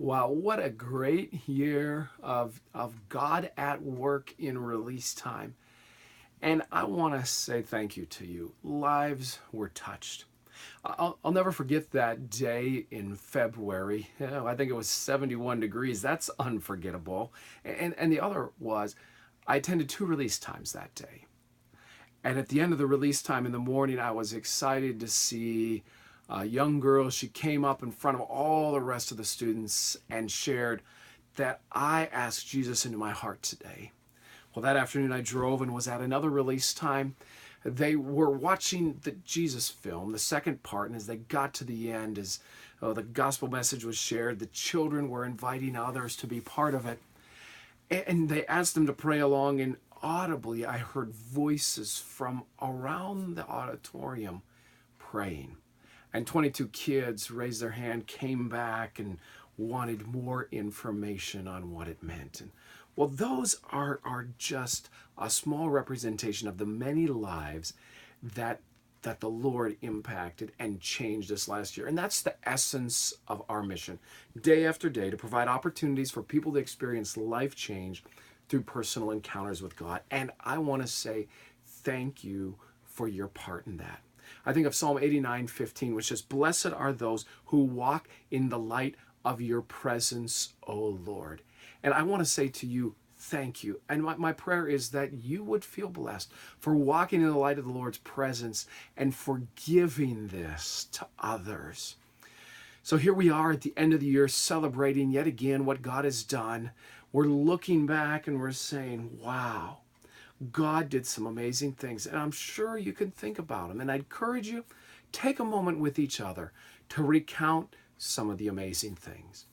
Wow, what a great year of God at work in release time. And I want to say thank you to you. Lives were touched. I'll never forget that day in February. I think it was 71 degrees. That's unforgettable. And the other was I attended two release times that day. And at the end of the release time in the morning, I was excited to see a young girl. She came up in front of all the rest of the students and shared that I asked Jesus into my heart today. Well, that afternoon I drove and was at another release time. They were watching the Jesus film, the second part, and as they got to the end, as the gospel message was shared, the children were inviting others to be part of it. And they asked them to pray along, and audibly I heard voices from around the auditorium praying. And 22 kids raised their hand, came back, and wanted more information on what it meant. And well, those are just a small representation of the many lives that the Lord impacted and changed us last year. And that's the essence of our mission, day after day, to provide opportunities for people to experience life change through personal encounters with God. And I want to say thank you for your part in that. I think of Psalm 89:15, which says, "Blessed are those who walk in the light of your presence, O Lord." And I want to say to you, thank you. And my prayer is that you would feel blessed for walking in the light of the Lord's presence and for giving this to others. So here we are at the end of the year celebrating yet again what God has done. We're looking back and we're saying, wow, God did some amazing things. And I'm sure you can think about them. And I encourage you, take a moment with each other to recount some of the amazing things.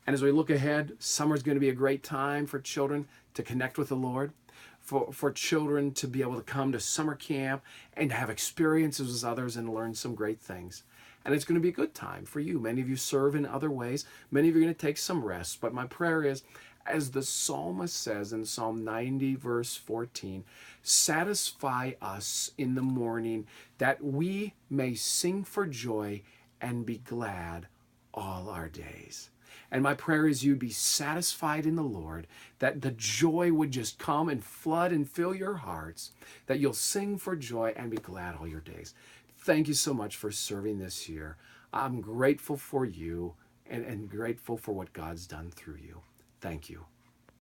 And as we look ahead, summer's going to be a great time for children to connect with the Lord, for children to be able to come to summer camp and have experiences with others and learn some great things. And it's going to be a good time for you. Many of you serve in other ways. Many of you are going to take some rest. But my prayer is, as the psalmist says in Psalm 90, verse 14, satisfy us in the morning that we may sing for joy and be glad all our days. And my prayer is you'd be satisfied in the Lord, that the joy would just come and flood and fill your hearts, that you'll sing for joy and be glad all your days. Thank you so much for serving this year. I'm grateful for you and grateful for what God's done through you. Thank you.